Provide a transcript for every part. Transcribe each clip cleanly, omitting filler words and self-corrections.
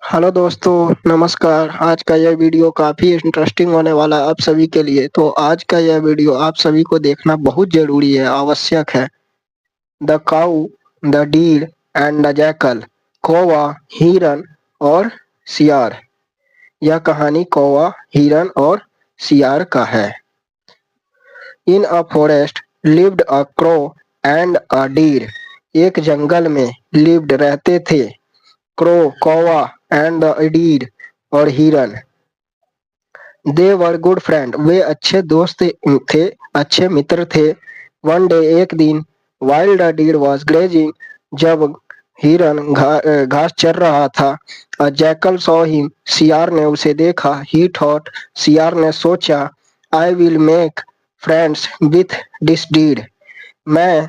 Hello दोस्तों, नमस्कार। आज का यह वीडियो काफ़ी इंटरेस्टिंग होने वाला है आप सभी के लिए। तो आज का यह वीडियो आप सभी को देखना बहुत ज़रूरी है, आवश्यक है। The cow, the deer and the jackal. कौवा, हिरन और सियार। यह कहानी कौवा, हिरन और सियार का है। In a forest lived a crow and a deer. एक जंगल में लिव्ड रहते थे क्रो कौवा एंड द डीर और हिरन। दे वर गुड फ्रेंड। वे अच्छे दोस्त थे, अच्छे मित्र थे। वन डे, एक दिन, while the deer was grazing. जब हिरन घास चर रहा था। A jackal saw him. सियार ने उसे देखा। He thought. सियार ने सोचा। I will make friends with this deer. मैं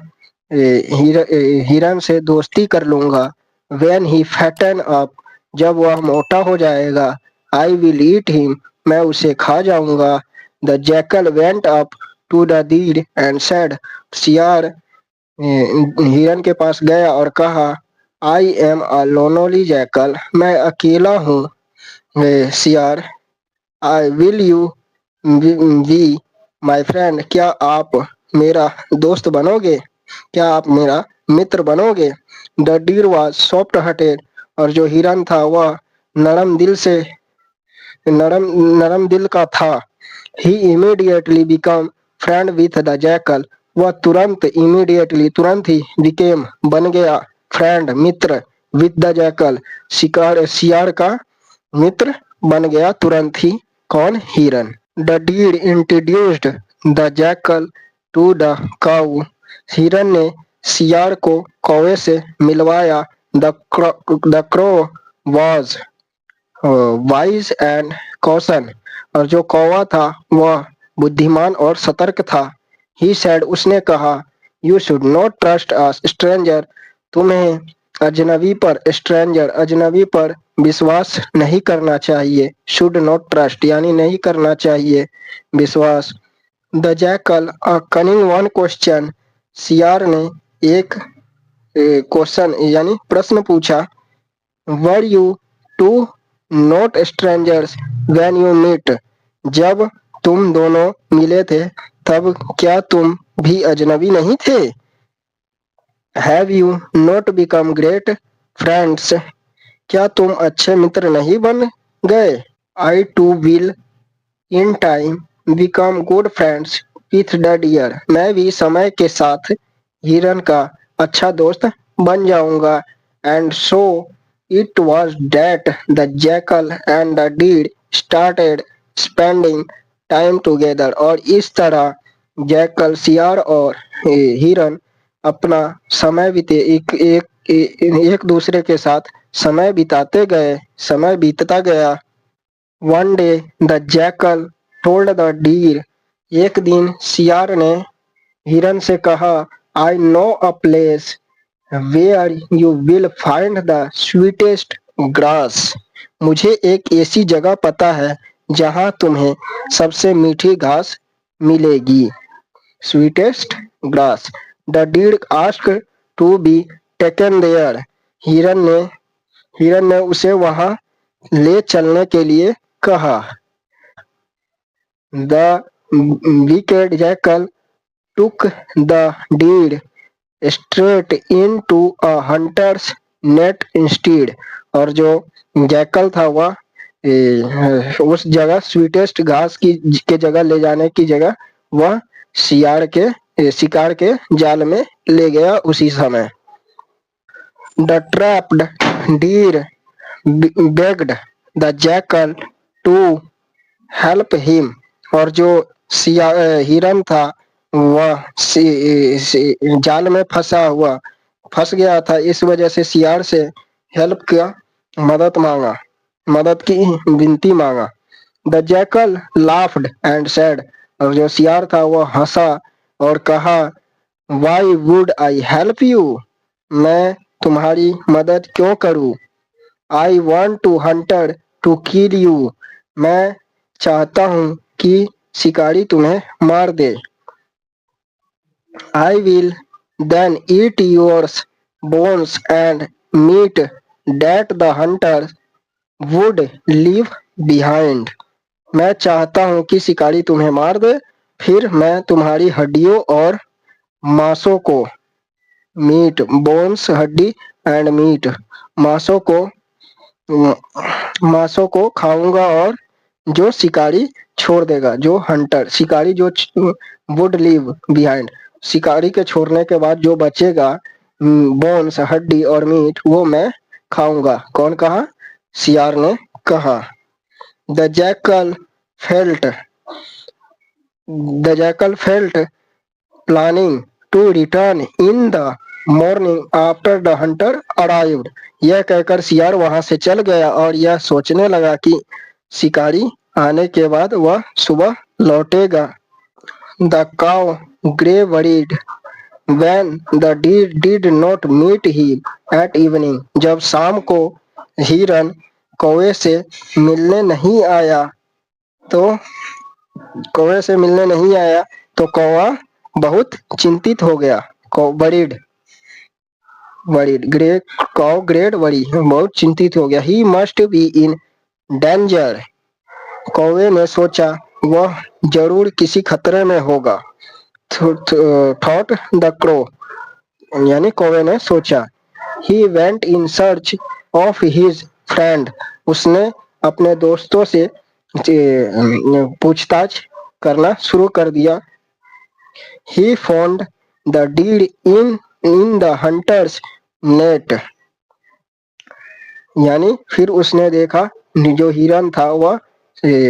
हिरन से दोस्ती कर लूंगा। When he fatten up. जब वह मोटा हो जाएगा। I will eat him. मैं उसे खा जाऊंगा। The jackal went up to the deer and said. सियार हिरन के पास गया और कहा, I am a lonely jackal. मैं अकेला हूँ सियार। I will you be my friend. क्या आप मेरा दोस्त बनोगे? क्या आप मेरा मित्र बनोगे? The deer was soft hearted. और जो हिरन था वह नरम दिल से नरम नरम दिल का था। He immediately become friend with the jackal. वह तुरंत ही बिकेम बन गया फ्रेंड मित्र विथ द जैकल। शिकार सियार का मित्र बन गया तुरंत ही। कौन? हिरन। The deer introduced the jackal to the cow. हिरन ने सियार को कौवे से मिलवाया। The crow was wise and caution. और जो कौवा था वह बुद्धिमान और सतर्क था। He said. उसने कहा, you should not trust a stranger. तुम्हें अजनबी पर विश्वास नहीं करना चाहिए। शुड नॉट ट्रस्ट यानी नहीं करना चाहिए विश्वास। The jackal a cunning one question. सियार ने एक क्वेश्चन यानी प्रश्न पूछा। Were you two not strangers when you meet. जब तुम दोनों मिले थे तब क्या तुम भी अजनबी नहीं थे? Have you not become great friends. क्या तुम अच्छे मित्र नहीं बन गए? I too will in time become good friends with the deer. मैं भी समय के साथ हिरन का अच्छा दोस्त बन जाऊंगा। And so it was that the jackal and the deer started spending time together। और इस तरह जैकल, सियार और हिरन अपना समय बीते एक दूसरे के साथ समय बीतता गया। One day the jackal told the deer. एक दिन सियार ने हिरन से कहा, I know a place where you will find the sweetest grass. मुझे एक ऐसी जगह पता है जहां तुम्हें सबसे मीठी घास मिलेगी। Sweetest grass. The deer asked to be taken there. हिरन ने उसे वहां ले चलने के लिए कहा। The wicked jackal took the deer straight into a hunter's net instead। और जो जैकल था वह उस जगह स्वीटेस्ट घास के जगह ले जाने की जगह वह शिकार के जाल में ले गया उसी समय। The trapped deer begged the jackal to help him. और जो हिरन था वह जाल में फंस गया था। इस वजह से सियार से हेल्प का मदद की विनती मांगा। The jackal laughed and said. और जो सियार था वह हंसा और कहा, why would I help you. मैं तुम्हारी मदद क्यों करूं? I want to hunter to kill you. मैं चाहता हूं कि शिकारी तुम्हें मार दे। I will then eat yours bones and meat that the hunter would leave behind. मैं चाहता हूँ कि शिकारी तुम्हें मार दे, फिर मैं तुम्हारी हड्डियों और मांसों को, मीट, बोन्स हड्डी एंड मीट, मांसों को मांसों को खाऊंगा, और जो शिकारी छोड़ देगा, जो हंटर, शिकारी जो वुड लीव बिहाइंड, शिकारी के छोड़ने के बाद जो बचेगा, बोन्स हड्डी और मीट, वो मैं खाऊंगा। कौन कहा? सियार ने कहा। The jackal felt the jackal felt planning to return in the morning after the hunter arrived. यह कहकर सियार वहां से चल गया और यह सोचने लगा कि शिकारी आने के बाद वह सुबह लौटेगा। The cow grew worried when the deer did not meet him at evening। जब शाम को हिरन कौवे से मिलने नहीं आया तो कौवा बहुत चिंतित हो गया। Worried grey cow grade worry बहुत चिंतित हो गया। He must be in danger. कौवे ने सोचा वह जरूर किसी खतरे में होगा। थॉट द क्रो, यानी कौवे ने सोचा। He went in search of his friend. उसने अपने दोस्तों से पूछताछ करना शुरू कर दिया। He found the deer in the hunter's net, यानी फिर उसने देखा जो हिरन था वह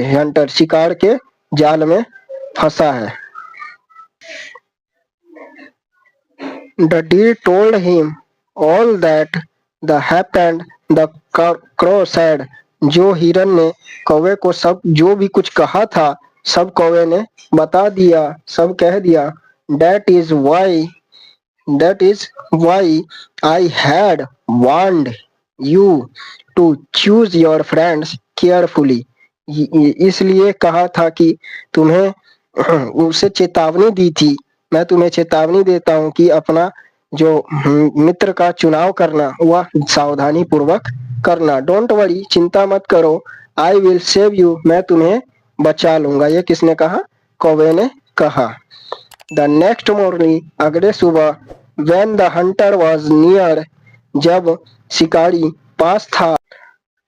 हंटर शिकार के जाल में फंसा है। The deer told him all that the happened. The crow said, जो हिरन ने कौवे को सब जो भी कुछ कहा था सब कौवे ने बता दिया, सब कह दिया। That is why I had warned you to choose your friends carefully। इसलिए कहा था कि तुम्हें उसे चेतावनी दी थी। मैं तुम्हें चेतावनी देता हूँ कि अपना जो मित्र का चुनाव करना वह सावधानी पूर्वक करना। डोंट वरी, चिंता मत करो। आई विल सेव यू, मैं तुम्हें बचा लूंगा। ये किसने कहा? कौवे ने कहा। द नेक्स्ट मॉर्निंग, अगले सुबह, when the Hunter was near, जब शिकारी पास था,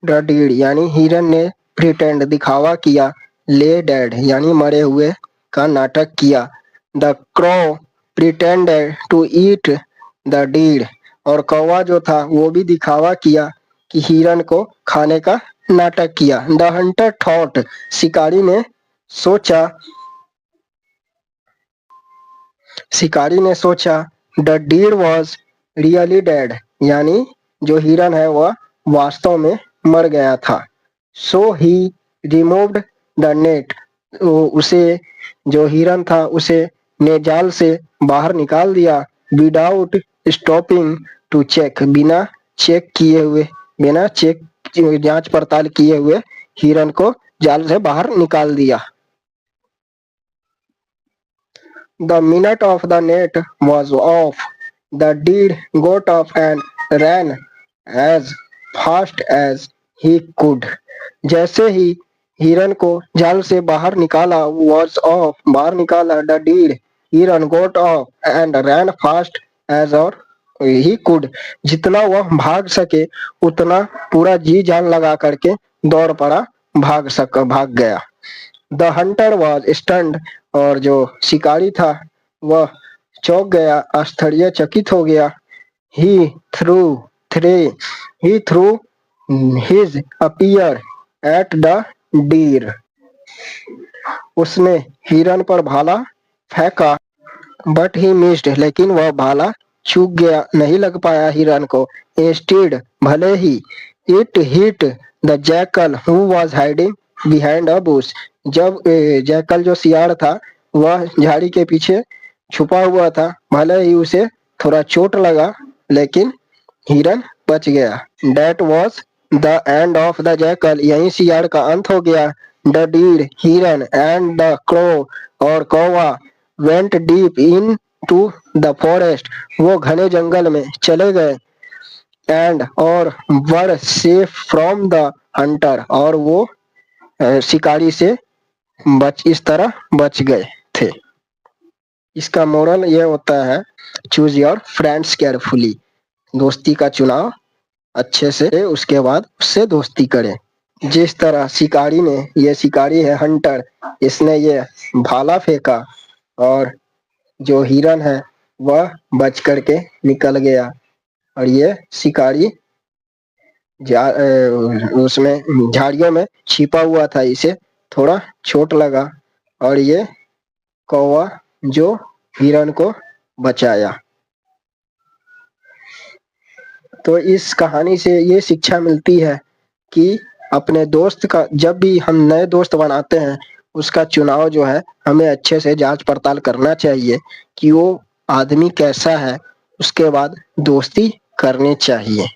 द डीड यानी हिरन ने प्रिटेंड दिखावा किया, ले डेड यानी मरे हुए का नाटक किया। The crow pretended to eat the deer, और कौवा जो था वो भी दिखावा किया कि हिरन को खाने का नाटक किया। द हंटर थॉट, शिकारी ने सोचा the deer was really dead, यानी जो हिरन है वह वास्तव में मर गया था। सो ही रिमूव्ड द नेट, उसे जो हिरन था उसे ने जाल से बाहर निकाल दिया। विदाउट स्टॉपिंग टू चेक, बिना जांच पड़ताल किए हुए हिरन को जाल से बाहर निकाल दिया। The minute of the net was off, the deer got up and ran as fast as he could। जैसे ही हिरन को जाल से बाहर निकाला, was off बाहर निकाला, the deer हिरन got up and ran fast as or he could, जितना वह भाग सके उतना पूरा जी जान लगा करके दौड़ पड़ा, भाग गया। द हंटर वॉज स्टन्ड, और जो शिकारी था वह चौंक गया, आश्चर्यचकित हो गया। He threw his spear at the deer, उसने हिरन पर भाला फेंका, बट ही मिस्ड, लेकिन वह भाला चूक गया, नहीं लग पाया हिरन को। इंस्टेड, भले ही, it hit the jackal who was hiding behind a bush, जब जैकल जो सियार था वह झाड़ी के पीछे छुपा हुआ था, भले ही उसे थोड़ा चोट लगा लेकिन हिरन बच गया। That was the end of the jackal, यहीं सियार का अंत हो गया। The deer, हिरन, and the crow, और कौवा, went deep into the forest, वो घने जंगल में चले गए। And और were safe from the Hunter, और वो शिकारी से इस तरह बच गए थे। इसका मोरल ये होता है, चूज योर फ्रेंड्स केयरफुली, दोस्ती का चुनाव अच्छे से, उसके बाद उससे दोस्ती करें। जिस तरह शिकारी ने, ये शिकारी है हंटर, इसने ये भाला फेंका और जो हिरन है वह बच करके निकल गया, और ये शिकारी उसमें झाड़ियों में छिपा हुआ था, इसे थोड़ा चोट लगा और ये कौवा जो हिरन को बचाया। तो इस कहानी से ये शिक्षा मिलती है कि अपने दोस्त का, जब भी हम नए दोस्त बनाते हैं, उसका चुनाव जो है हमें अच्छे से जांच पड़ताल करना चाहिए कि वो आदमी कैसा है, उसके बाद दोस्ती करनी चाहिए।